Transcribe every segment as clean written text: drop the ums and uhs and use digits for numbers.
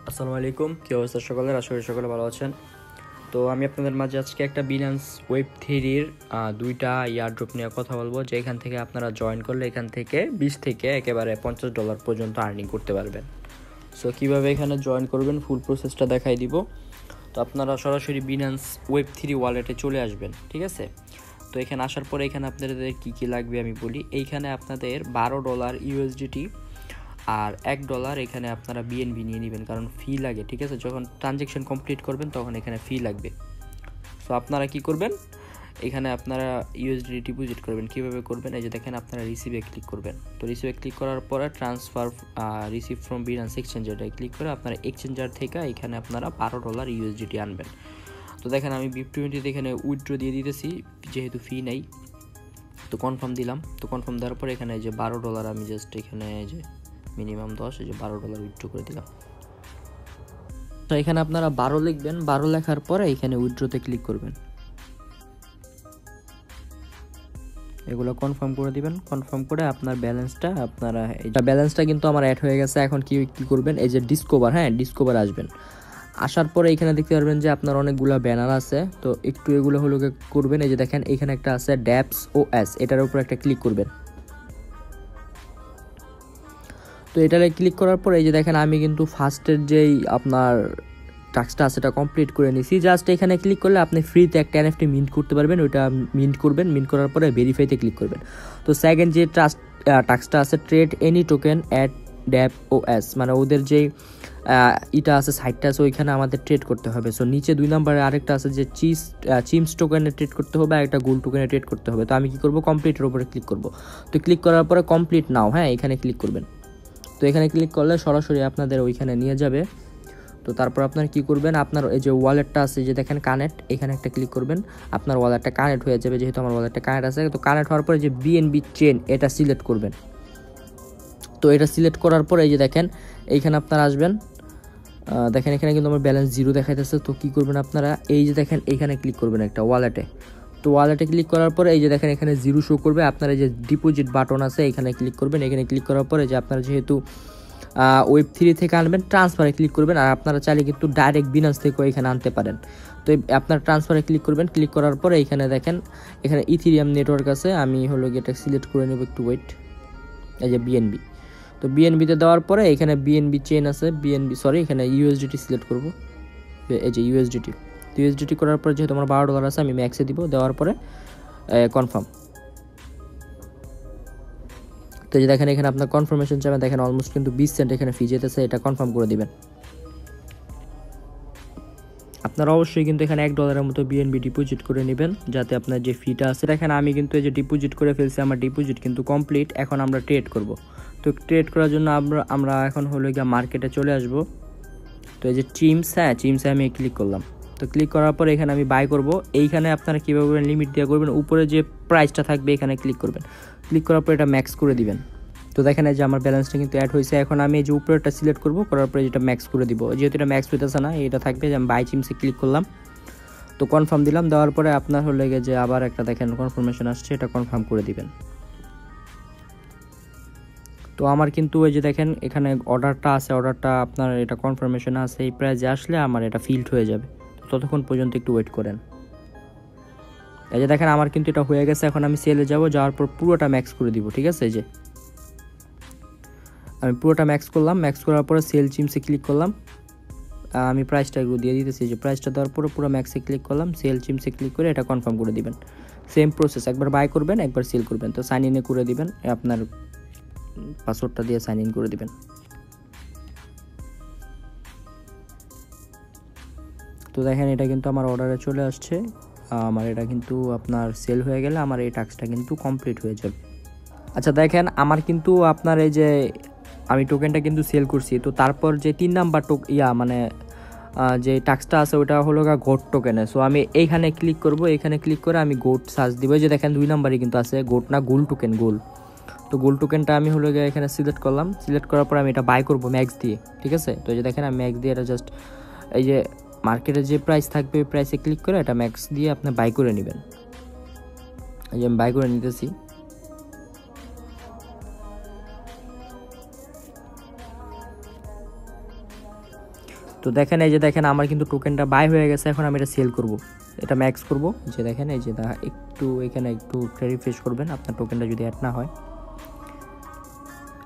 আসসালামু আলাইকুম, কী অবস্থা সকলের? আশা করি সকলে ভালো আছেন। তো আমি আপনাদের মাঝে আজকে একটা বিনান্স ওয়েব থ্রির দুইটা ইয়ারড্রপ নিয়ে কথা বলবো, যে এখান থেকে আপনারা জয়েন করলে এখান থেকে 20 থেকে একেবারে $50 পর্যন্ত আর্নিং করতে পারবেন। সো কীভাবে এখানে জয়েন করবেন ফুল প্রসেসটা দেখাই দিব। তো আপনারা সরাসরি বিনান্স ওয়েব থ্রি ওয়ালেটে চলে আসবেন, ঠিক আছে? তো এখানে আসার পরে এখানে আপনাদের কী কী লাগবে আমি বলি। এইখানে আপনাদের $12 ইউএসডিটি আর $1 এখানে আপনারা বিএনবি নিয়ে নেবেন, কারণ ফি লাগে, ঠিক আছে? যখন ট্রানজ্যাকশন কমপ্লিট করবেন তখন এখানে ফি লাগবে। সো আপনারা কি করবেন, এখানে আপনারা ইউএসডি ডিপোজিট করবেন। কীভাবে করবেন, এই যে দেখেন আপনারা রিসিভে ক্লিক করবেন। তো রিসিভে ক্লিক করার পরে ট্রান্সফার রিসিভ ফ্রম বিনান্স এক্সচেঞ্জারটায় ক্লিক করে আপনারা এক্সচেঞ্জার থেকে এখানে আপনারা $12 ইউএসডিটি আনবেন। তো দেখেন আমি BIP20 এখানে উইথড্র দিয়ে দিতেছি, যেহেতু ফি নেই। তো কনফার্ম দিলাম। তো কনফার্ম দেওয়ার পরে এখানে যে $12 আমি জাস্ট এখানে যে মিনিমাম 10, এই যে $12 উইথড্র করে দিলাম। তো এখানে আপনারা 12 লিখবেন। 12 লেখার পরে এখানে উইথড্রতে ক্লিক করবেন। এগুলো কনফার্ম করে দিবেন। কনফার্ম করে আপনার ব্যালেন্সটা কিন্তু আমার অ্যাড হয়ে গেছে। এখন কি করবেন, এই যে ডিসকভার, ডিসকভার আসবেন। আসার পরে এখানে দেখতে পারবেন যে আপনার অনেকগুলো ব্যানার আছে। তো একটু এগুলো হলো করবেন। এই যে দেখেন এখানে একটা আছে DApps এটার উপর একটা ক্লিক করবেন। তো এটাতে ক্লিক করার পরে এই যে দেখেন আমি কিন্তু ফার্স্টের যেই আপনার টাস্কটা আছে সেটা কমপ্লিট করে নিছি। জাস্ট এখানে ক্লিক করলে আপনি ফ্রিতে একটা NFT মিন্ট করতে পারবেন। ওইটা মিন্ট করবেন। মিন্ট করার পরে ভেরিফাইতে ক্লিক করবেন। তো সেকেন্ড যে টাস্কটা আছে trade any token at DApps, মানে ওদের যেই এটা আছে সাইটটা আছে, ওইখানে আমাদের ট্রেড করতে হবে। সো নিচে 2 নম্বরে আরেকটা আছে যে চিমস টোকেনে ট্রেড করতে হবে, আর একটা গোল্ড টোকেনে ট্রেড করতে হবে। তো আমি কি করব, কমপ্লিটের উপরে ক্লিক করব। তো ক্লিক করার পরে কমপ্লিট নাও, এখানে ক্লিক করবেন। তো এখানে ক্লিক করলে সরাসরি আপনাদের ওইখানে নিয়ে যাবে। তো তারপর আপনারা কি করবেন, আপনার এই যে ওয়ালেটটা আছে যে দেখেন কানেক্ট, এখানে একটা ক্লিক করবেন। আপনার ওয়ালেটটা কানেক্ট হয়ে যাবে, যেহেতু আমার ওয়ালেটটা কানেক্ট আছে। তো কানেক্ট হওয়ার পরে যে বিএনবি চেন এটা সিলেক্ট করবেন। তো এটা সিলেক্ট করার পরে এই যে দেখেন এইখানে আপনারা আসবেন। দেখেন এখানে কিন্তু আমার ব্যালেন্স 0 দেখাইতেছে। তো কী করবেন আপনারা, এই যে দেখেন এইখানে ক্লিক করবেন একটা ওয়ালেটে। তো ওয়ালেটে ক্লিক করার পরে এই যে দেখেন এখানে 0 শো করবে। আপনারা যে ডিপোজিট বাটন আছে এখানে ক্লিক করবেন। এখানে ক্লিক করার পরে যে আপনারা যেহেতু ওয়েব থ্রি থেকে আনবেন, ট্রান্সফারে ক্লিক করবেন। আর আপনারা চাইলে কিন্তু ডাইরেক্ট বিনান্স থেকেও এখানে আনতে পারেন। তো আপনার ট্রান্সফারে ক্লিক করবেন। ক্লিক করার পরে এখানে দেখেন এখানে ইথিরিয়াম নেটওয়ার্ক আছে। আমি হলো এটা সিলেক্ট করে নেব, একটু ওয়েট। এই যে বিএনবি, তো বিএনবিতে দেওয়ার পরে এখানে বিএনবি চেন আছে, এখানে ইউএসডিটি সিলেক্ট করব। এই যে ইউএসডিটি, তো ইউএসডিটি করার পরে যেহেতু আমার $12 আছে আমি ম্যাক্সে দিব। দেওয়ার পরে কনফার্ম। তো এই যে দেখেন এখানে আপনার কনফার্মেশন চাবে, দেখেন অলমোস্ট কিন্তু 20 সেন্ট এখানে ফি যেতেছে, এটা কনফার্ম করে দিবেন। আপনারা অবশ্যই কিন্তু এখানে $1 মতো বিএনবি ডিপোজিট করে নেবেন, যাতে আপনার যে ফিটা আছে। দেখেন আমি কিন্তু এই যে ডিপোজিট করে ফেলছি, আমার ডিপোজিট কিন্তু কমপ্লিট। এখন আমরা ট্রেড করব। তো ট্রেড করার জন্য আমরা এখন হলো গিয়ে মার্কেটে চলে আসব। তো এই যে চিমসে আমি ক্লিক করলাম। তো ক্লিক করার পর এখানে আমি বাই করব। এইখানে আপনারা কীভাবে লিমিট দেওয়া করবেন, উপরে যে প্রাইসটা থাকবে এখানে ক্লিক করবেন। ক্লিক করার পর এটা ম্যাক্স করে দিবেন। তো দেখেন এই যে আমার ব্যালেন্সটা কিন্তু অ্যাড হয়েছে। এখন আমি এই যে উপরেটা সিলেক্ট করব, করার পরে যেটা ম্যাক্স করে দিব। যেহেতু এটা ম্যাক্স হইতেছে না, এটা থাকবে যে আমি বাই চিমসে ক্লিক করলাম। তো কনফার্ম দিলাম। দেওয়ার পরে আপনার হলে গিয়ে যে আবার একটা দেখেন কনফার্মেশন আসছে, এটা কনফার্ম করে দিবেন। তো আমার কিন্তু ওই যে দেখেন এখানে অর্ডারটা আছে, অর্ডারটা আপনার এটা কনফার্মেশন আছে। এই প্রাইজে আসলে আমার এটা ফিল্ড হয়ে যাবে। ততক্ষণ পর্যন্ত একটু ওয়েট করেন। এই যে দেখেন আমার কিন্তু এটা হয়ে গেছে। এখন আমি সেলে যাব, যাওয়ার পর পুরোটা ম্যাক্স করে দিব, ঠিক আছে? এই যে আমি পুরোটা ম্যাক্স করলাম। ম্যাক্স করার পরে সেল চিমসে ক্লিক করলাম। আমি প্রাইসটা এগুলো দিয়ে দিতেছি। যে প্রাইসটা দেওয়ার পরে পুরো ম্যাক্সে ক্লিক করলাম, সেল চিমসে ক্লিক করে এটা কনফার্ম করে দিবেন। সেম প্রসেস, একবার বাই করবেন, একবার সেল করবেন। তো সাইন ইনে করে দিবেন, আপনার পাসওয়ার্ডটা দিয়ে সাইন ইন করে দিবেন। তো দেখেন এটা কিন্তু আমার অর্ডারে চলে আসছে। আমার এটা কিন্তু আপনার সেল হয়ে গেলে আমার এই টাস্কটা কিন্তু কমপ্লিট হয়ে যাবে। আচ্ছা দেখেন আমার কিন্তু আপনার এই যে আমি টোকেনটা কিন্তু সেল করছি। তো তারপর যে 3 নাম্বার যে টাস্কটা আছে ওটা হলো গোট টোকেনে। সো আমি এইখানে ক্লিক করব। এখানে ক্লিক করে আমি গোট সার্চ দিব। যে দেখেন 2 নাম্বারই কিন্তু আছে, গোট না গোল টোকেন, গোল। তো গোল টোকেনটা আমি হলো গিয়ে এখানে সিলেক্ট করলাম। সিলেক্ট করার পর আমি এটা বাই করব ম্যাক্স দিয়ে, ঠিক আছে? তো এই যে দেখেন আমি ম্যাক্স দিয়ে এটা জাস্ট এই যে মার্কেটে যে প্রাইস থাকবে ওই প্রাইসে ক্লিক করে এটা ম্যাক্স দিয়ে আপনি বাই করে নেবেন। এই যে আমি বাই করে নিতেছি। তো দেখেন এই যে দেখেন আমার কিন্তু টোকেনটা বাই হয়ে গেছে। এখন আমি এটা সেল করব, এটা ম্যাক্স করব। যে দেখেন এই যে একটু এখানে একটু রিফ্রেশ করবেন আপনার টোকেনটা যদি অ্যাড না হয়।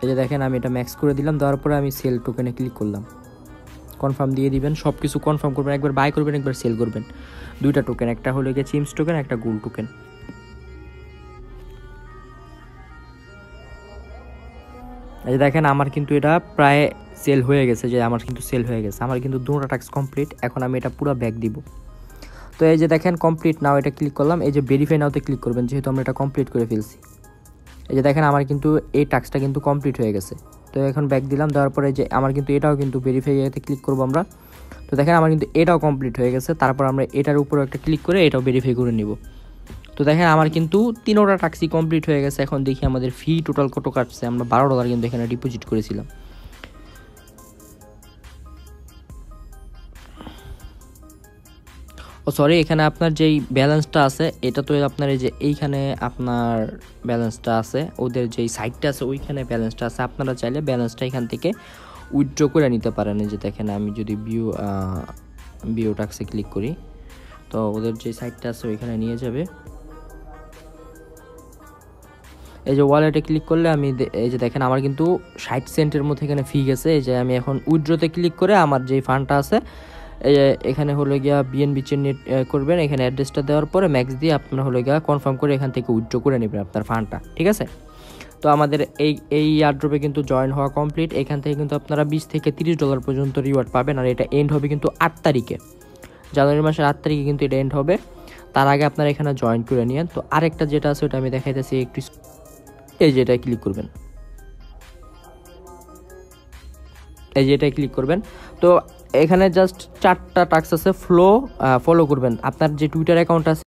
এই যে দেখেন আমি এটা ম্যাক্স করে দিলাম, দেওয়ার পরে আমি সেল টোকেনে ক্লিক করলাম। কনফার্ম দিয়ে দিবেন, সব কিছু কনফার্ম করবেন, একবার বাই করবেন একবার সেল করবেন। দুইটা টোকেন, একটা হলো গিয়ে চিমস টোকেন, একটা গোল্ড টোকেন। এই যে দেখেন আমার কিন্তু এটা প্রায় সেল হয়ে গেছে, যে আমার কিন্তু সেল হয়ে গেছে, আমার কিন্তু দুটো টাস্ক কমপ্লিট। এখন আমি এটা পুরো ব্যাক দিব। তো এই যে দেখেন কমপ্লিট নাও, এটা ক্লিক করলাম। এই যে ভেরিফাই নাওতে ক্লিক করবেন, যেহেতু আমরা এটা কমপ্লিট করে ফেলছি। এই যে দেখেন আমার কিন্তু এই টাস্কটা কিন্তু কমপ্লিট হয়ে গেছে। তো এখন ব্যাক দিলাম, দেওয়ার পরে যে আমার কিন্তু এটাও কিন্তু ভেরিফাইতে ক্লিক করবো আমরা। তো দেখেন আমার কিন্তু এটাও কমপ্লিট হয়ে গেছে। তারপর আমরা এটার উপরে একটা ক্লিক করে এটাও ভেরিফাই করে নিব। তো দেখেন আমার কিন্তু 3টা টাস্কই কমপ্লিট হয়ে গেছে। এখন দেখি আমাদের ফি টোটাল কত কাটছে। আমরা $12 কিন্তু এখানে ডিপোজিট করেছিলাম। ও সরি, এখানে আপনার যেই ব্যালেন্সটা আছে এটা তো আপনার এই যে এইখানে আপনার ব্যালেন্সটা আছে, ওদের যেই সাইটটা আছে ওইখানে ব্যালেন্সটা আছে। আপনারা চাইলে ব্যালেন্সটা এখান থেকে উইথড্র করে নিতে পারেন। এই যে দেখেন আমি যদি ভিউ টাক্সে ক্লিক করি, তো ওদের যে সাইটটা আছে ওইখানে নিয়ে যাবে। এই যে ওয়ালেটে ক্লিক করলে আমি এই যে দেখেন আমার কিন্তু 60 সেন্টের মধ্যে এখানে ফি গেছে। এই যে আমি এখন উইথড্রতে ক্লিক করে আমার যেই ফান্ডটা আছে এখানে হলো গিয়া বিএনবি চেঞ্জ করবেন। এখানে অ্যাড্রেসটা দেওয়ার পরে ম্যাক্স দিয়ে আপনারা হলো গিয়া কনফার্ম করে এখান থেকে উইথড্র করে নেবেন আপনার ফান্ডটা, ঠিক আছে। তো আমাদের এই এয়ারড্রপে কিন্তু জয়েন হওয়া কমপ্লিট। এখান থেকে কিন্তু আপনারা $20 থেকে $30 পর্যন্ত রিওয়ার্ড পাবেন। আর এটা এন্ড হবে কিন্তু 8 তারিখে, জানুয়ারি মাসের 8 তারিখে কিন্তু এটা এন্ড হবে। তার আগে আপনারা এখানে জয়েন করে নিন। তো আরেকটা যেটা আছে ওটা আমি দেখাইতেছি একটু। এই যে এটাই ক্লিক করবেন, এই যে এটাই ক্লিক করবেন। তো এখানে জাস্ট 4টা টাস্ক আছে, ফলো করবেন। আপনার যে টুইটার অ্যাকাউন্ট আছে